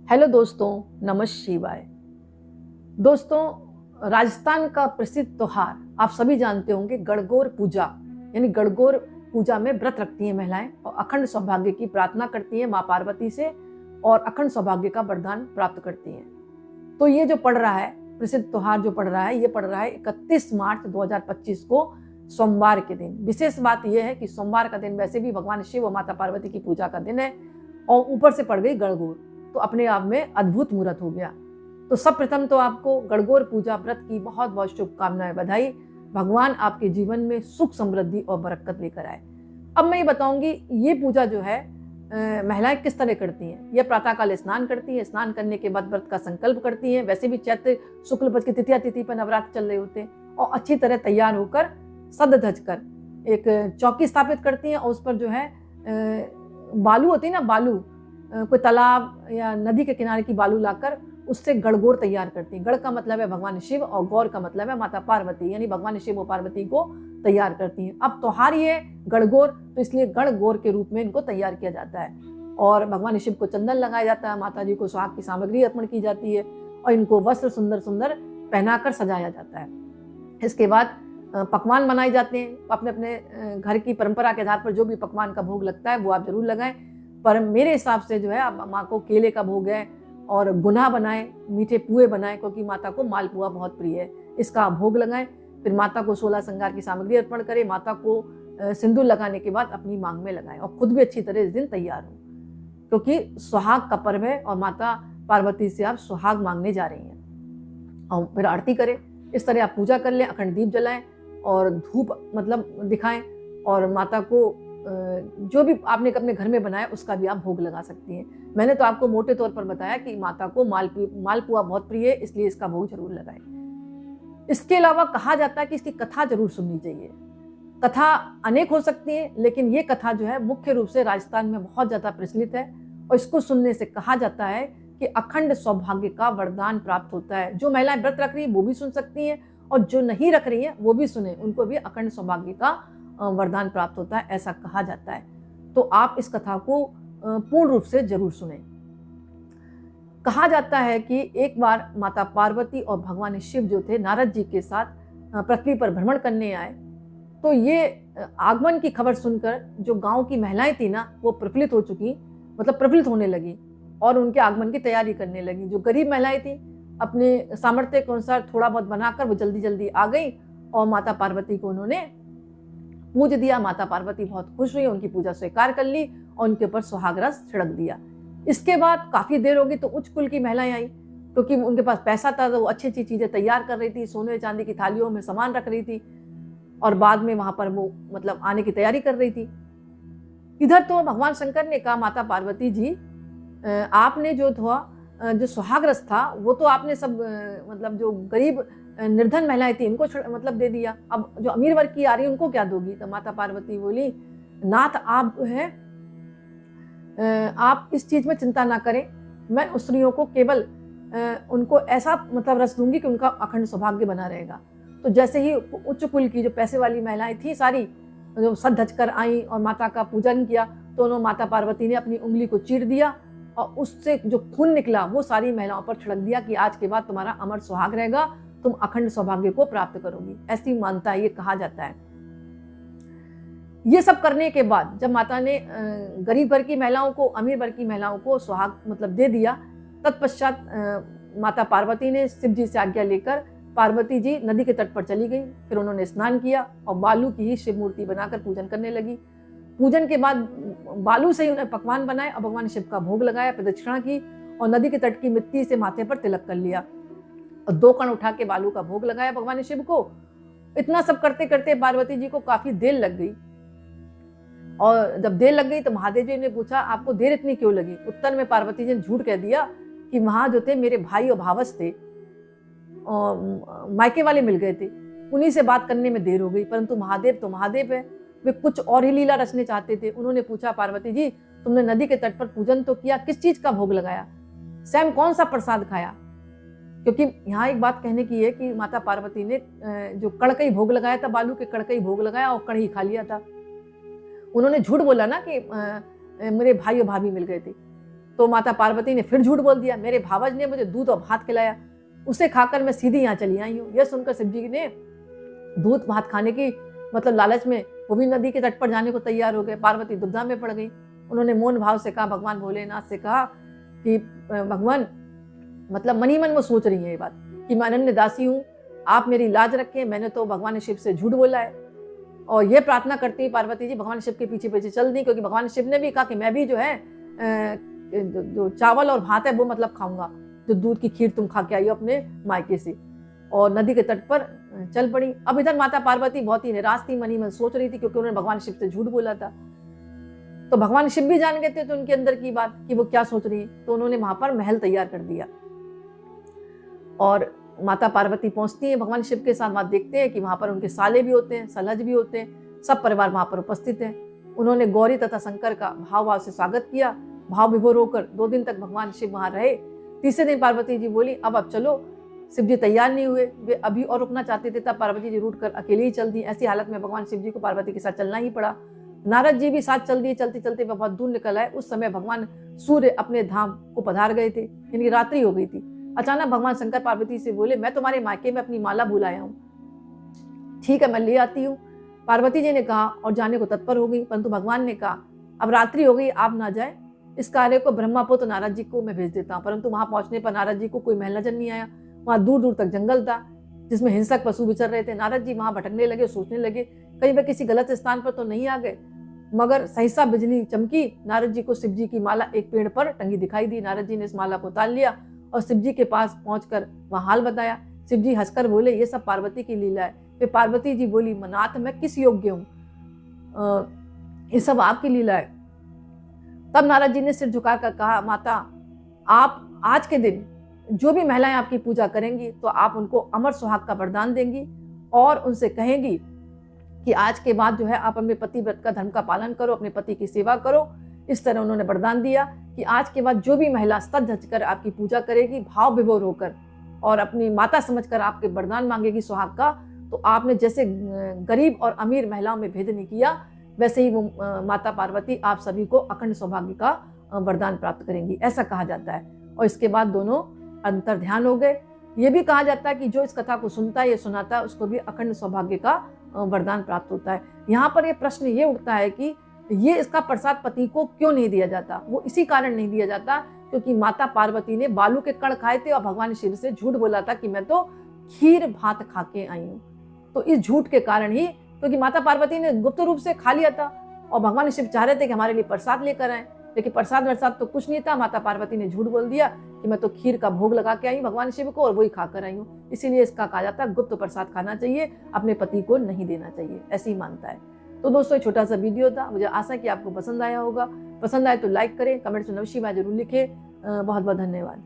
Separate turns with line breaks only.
Hello दोस्तों, नमः शिवाय। दोस्तों, राजस्थान का प्रसिद्ध त्योहार आप सभी जानते होंगे गणगौर पूजा। यानी गणगौर पूजा में व्रत रखती हैं महिलाएं और अखंड सौभाग्य की प्रार्थना करती हैं माँ पार्वती से और अखंड सौभाग्य का वरदान प्राप्त करती हैं। तो ये जो पड़ रहा है प्रसिद्ध त्योहार जो पड़ रहा है, ये पड़ रहा है 31 मार्च 2025 को सोमवार के दिन। विशेष बात यह है कि सोमवार का दिन वैसे भी भगवान शिव और माता पार्वती की पूजा का दिन है और ऊपर से पड़ गई गणगौर, तो अपने आप में अद्भुत मुहूर्त हो गया। तो सब प्रथम तो आपको गणगौर पूजा व्रत की बहुत बहुत शुभकामनाएं, बधाई। भगवान आपके जीवन में सुख समृद्धि और बरकत लेकर आए। अब मैं ये बताऊंगी ये पूजा जो है महिलाएं किस तरह करती हैं। ये प्रातःकाल स्नान करती हैं, स्नान करने के बाद व्रत का संकल्प करती हैं। वैसे भी चैत्र शुक्ल पक्ष की तृतीया तिथि पर नवरात्र चल रहे होते हैं और अच्छी तरह तैयार होकर सज धज कर एक चौकी स्थापित करती हैं और उस पर जो है बालू होती है ना, बालू कोई तालाब या नदी के किनारे की बालू लाकर उससे गणगौर तैयार करती हैं। गण का मतलब है भगवान शिव और गौर का मतलब है माता पार्वती, यानी भगवान शिव और पार्वती को तैयार करती हैं। अब त्योहार ये गणगौर, तो इसलिए गणगौर के रूप में इनको तैयार किया जाता है और भगवान शिव को चंदन लगाया जाता है, माता जी को सुहाग की सामग्री अर्पण की जाती है और इनको वस्त्र सुंदर सुंदर पहनाकर सजाया जाता है। इसके बाद पकवान बनाए जाते हैं। अपने अपने घर की परंपरा के आधार पर जो भी पकवान का भोग लगता है वो आप जरूर लगाएं, पर मेरे हिसाब से जो है आप माँ को केले का भोग है और गुना बनाएं, मीठे पुए बनाएं, क्योंकि माता को मालपुआ बहुत प्रिय है, इसका आप भोग लगाएं। फिर माता को 16 श्रृंगार की सामग्री अर्पण करें। माता को सिंदूर लगाने के बाद अपनी मांग में लगाएं और खुद भी अच्छी तरह इस दिन तैयार हो, क्योंकि सुहाग का पर्व है और माता पार्वती से आप सुहाग मांगने जा रही हैं। और फिर आरती करें। इस तरह आप पूजा कर लें, अखंड दीप जलाएं और धूप मतलब दिखाएं और माता को जो भी आपने अपने घर में बनाया उसका भी आप भोग लगा सकती हैं। मैंने तो आपको मोटे तौर पर बताया कि माता को मालपुआ बहुत प्रिय है, इसलिए इसका भोग जरूर लगाएं। इसके अलावा कहा जाता है कि इसकी कथा जरूर सुननी चाहिए। कथा अनेक हो सकती है, लेकिन ये कथा जो है मुख्य रूप से राजस्थान में बहुत ज्यादा प्रचलित है और इसको सुनने से कहा जाता है कि अखंड सौभाग्य का वरदान प्राप्त होता है। जो महिलाएं व्रत रख रही है वो भी सुन सकती हैं और जो नहीं रख रही है वो भी सुने, उनको भी अखंड सौभाग्य का वरदान प्राप्त होता है, ऐसा कहा जाता है। तो आप इस कथा को पूर्ण रूप से जरूर सुने। कहा जाता है कि एक बार माता पार्वती और भगवान शिव जो थे नारद जी के साथ पृथ्वी पर भ्रमण करने आए, तो ये आगमन की खबर सुनकर जो गांव की महिलाएं थी ना वो प्रफुल्लित हो चुकी, मतलब प्रफुल्लित होने लगी और उनके आगमन की तैयारी करने लगी। जो गरीब महिलाएं थी अपने सामर्थ्य के अनुसार थोड़ा बहुत बनाकर वो जल्दी जल्दी आ गई और माता पार्वती को उन्होंने पूज दिया। माता पार्वती बहुत खुश हुई, उनकी पूजा स्वीकार कर ली और उनके ऊपर सुहाग रस छिड़क दिया। इसके बाद काफी देर होगी तो उच्च कुल की महिलाएं आई, क्योंकि उनके पास पैसा था तो वो अच्छी अच्छी चीजें तैयार कर रही थी, सोने चांदी की थालियों में सामान रख रही थी और बाद में वहां पर वो मतलब आने की तैयारी कर रही थी। इधर तो भगवान शंकर ने कहा माता पार्वती जी, आपने जो सुहाग रस था वो तो आपने सब मतलब जो गरीब निर्धन महिलाएं थी इनको मतलब दे दिया, अब जो अमीर वर्ग की आ रही है उनको क्या दोगी? तो माता पार्वती बोली, नाथ आप जो है आप इस चीज में चिंता ना करें, मैं उस स्त्रियों को केवल उनको ऐसा मतलब रस दूंगी कि उनका अखंड सौभाग्य बना रहेगा। तो जैसे ही उच्च कुल की जो पैसे वाली महिलाएं थी सारी जो सज धज कर आई और माता का पूजन किया, तो उन्होंने माता पार्वती ने अपनी उंगली को चीर दिया और उससे जो खून निकला वो सारी महिलाओं पर छिड़क दिया कि आज के बाद तुम्हारा अमर सुहाग रहेगा, तुम अखंड सौभाग्य को प्राप्त करोगी। ऐसी मानता है, ये कहा जाता है। ये सब करने के बाद जब माता ने गरीब वर्ग की महिलाओं को अमीर वर्ग की महिलाओं को सुहाग मतलब दे दिया, तत्पश्चात माता पार्वती ने शिव जी से आज्ञा लेकर पार्वती जी नदी के तट पर चली गई। फिर उन्होंने स्नान किया और बालू की ही शिव मूर्ति बनाकर पूजन करने लगी। पूजन के बाद बालू से ही उन्हें पकवान बनाए और भगवान शिव का भोग लगाया, प्रदक्षिणा की और नदी के तट की मिट्टी से माथे पर तिलक कर लिया और 2 कण उठा के बालू का भोग लगाया भगवान शिव को। इतना सब करते करते पार्वती जी को काफी देर लग गई और जब देर लग गई तो महादेव जी ने पूछा आपको देर इतनी क्यों लगी? उत्तर में पार्वती जी ने झूठ कह दिया कि वहां जो थे मेरे भाई और भावस थे और मायके वाले मिल गए थे, उन्हीं से बात करने में देर हो गई। परंतु महादेव तो महादेव है, वे कुछ और ही लीला रचने चाहते थे। उन्होंने पूछा पार्वती जी तुमने नदी के तट पर पूजन तो किया, किस चीज का भोग लगाया, स्वयं कौन सा प्रसाद खाया? क्योंकि यहाँ एक बात कहने की है कि माता पार्वती ने जो कड़कई भोग लगाया था, बालू के कड़कई भोग लगाया और कढ़ी खा लिया था। उन्होंने झूठ बोला ना कि मेरे भाई और भाभी मिल गए थे, तो माता पार्वती ने फिर झूठ बोल दिया, मेरे भावज ने मुझे दूध और भात खिलाया, उसे खाकर मैं सीधी यहाँ चली आई हूँ। यह सुनकर शिव जी ने दूध भात खाने की मतलब लालच में वो भी नदी के तट पर जाने को तैयार हो गए। पार्वती दुविधा में पड़ गई। उन्होंने मौन भाव से कहा, भगवान भोलेनाथ से कहा कि भगवान, मतलब मन ही मन वो सोच रही है ये बात कि मैं अनन्य दासी हूँ, आप मेरी लाज रखें, मैंने तो भगवान शिव से झूठ बोला है। और ये प्रार्थना करती पार्वती जी भगवान शिव के पीछे पीछे चल दी, क्योंकि भगवान शिव ने भी कहा कि मैं भी जो है जो चावल और भात है वो मतलब खाऊंगा, जो दूध की खीर तुम खा के आई हो अपने मायके से। और नदी के तट पर चल पड़ी। अब इधर माता पार्वती बहुत ही निराश थी, मन ही मन सोच रही थी, क्योंकि उन्होंने भगवान शिव से झूठ बोला था। तो भगवान शिव भी जान गए थे तो उनके अंदर की बात कि वो क्या सोच रही है। तो उन्होंने वहां पर महल तैयार कर दिया और माता पार्वती पहुंचती है भगवान शिव के साथ। वहां देखते हैं कि वहां पर उनके साले भी होते हैं, सलज भी होते हैं, सब परिवार वहां पर उपस्थित है। उन्होंने गौरी तथा शंकर का भाव से स्वागत किया। भाव विभोर होकर 2 दिन तक भगवान शिव वहां रहे। तीसरे दिन पार्वती जी बोली, अब चलो। शिव जी तैयार नहीं हुए, वे अभी और रुकना चाहते थे, तब पार्वती जी रूठ कर अकेले ही चल दी। ऐसी हालत में भगवान शिव जी को पार्वती के साथ चलना ही पड़ा। नारद जी भी साथ चल दिए। चलते चलते वह बहुत दूर निकल आए। उस समय भगवान सूर्य अपने धाम को पधार गए थे, यानी रात्रि हो गई थी। अचानक भगवान शंकर पार्वती से बोले, मैं तुम्हारे मायके में अपनी माला भूल आया हूँ, ठीक है मैं ले आती हूँ। पार्वती जी ने कहा और जाने को तत्पर हो गई, परंतु भगवान ने कहा, अब रात्रि हो गई, आप ना जाए, इस कार्य को ब्रह्मापुत्र नारद जी को मैं भेज देता हूँ। परंतु वहां पहुंचने पर नारद जी को कोई महल नजर नहीं आया। वहां दूर दूर तक जंगल था जिसमें हिंसक पशु विचर रहे थे। नारद जी वहां भटकने लगे, सोचने लगे कहीं वे किसी गलत स्थान पर तो नहीं आ गए। मगर सहसा बिजली चमकी। नारद जी को शिव जी की माला एक पेड़ पर टंगी दिखाई दी। नारद जी ने इस माला को उतार लिया और शिव जी के पास पहुंचकर वहां हाल बताया। शिव जी हंसकर बोले, ये सब पार्वती की लीला है। फिर पार्वती जी बोली, नाथ मैं किस योग्य हूँ, ये सब आपकी लीला है। तब नारद जी ने सिर झुकाकर कहा, माता आप आज के दिन जो भी महिलाएं आपकी पूजा करेंगी तो आप उनको अमर सुहाग का वरदान देंगी और उनसे कहेंगी कि आज के बाद जो है आप अपने पति व्रत का धर्म का पालन करो, अपने पति की सेवा करो। इस तरह उन्होंने वरदान दिया कि आज के बाद जो भी महिला सज धज कर आपकी पूजा करेगी, भाव विभोर होकर और अपनी माता समझकर आपके वरदान मांगेगी सुहाग का, तो आपने जैसे गरीब और अमीर महिलाओं में भेद नहीं किया, वैसे ही वो माता पार्वती आप सभी को अखंड सौभाग्य का वरदान प्राप्त करेंगी, ऐसा कहा जाता है। और इसके बाद दोनों अंतर ध्यान हो गए। ये भी कहा जाता है कि जो इस कथा को सुनता है या सुनाता है उसको भी अखंड सौभाग्य का वरदान प्राप्त होता है। यहाँ पर ये प्रश्न ये उठता है कि ये इसका प्रसाद पति को क्यों नहीं दिया जाता। वो इसी कारण नहीं दिया जाता क्योंकि माता पार्वती ने बालू के कण खाए थे और भगवान शिव से झूठ बोला था कि मैं तो खीर भात खा के आई हूँ। तो इस झूठ के कारण ही, क्योंकि माता पार्वती ने गुप्त रूप से खा लिया था और भगवान शिव चाह रहे थे कि हमारे लिए प्रसाद लेकर आए, लेकिन प्रसाद वरसाद तो कुछ नहीं था। माता पार्वती ने झूठ बोल दिया कि मैं तो खीर का भोग लगा के आई भगवान शिव को और वही खाकर आई हूँ। इसीलिए इसका कहा जाता है गुप्त प्रसाद खाना चाहिए, अपने पति को नहीं देना चाहिए, ऐसे ही मानता है। तो दोस्तों ये छोटा सा वीडियो था, मुझे आशा है कि आपको पसंद आया होगा। पसंद आए तो लाइक करें, कमेंट्स में नमः शिवाय जरूर लिखें। बहुत बहुत धन्यवाद।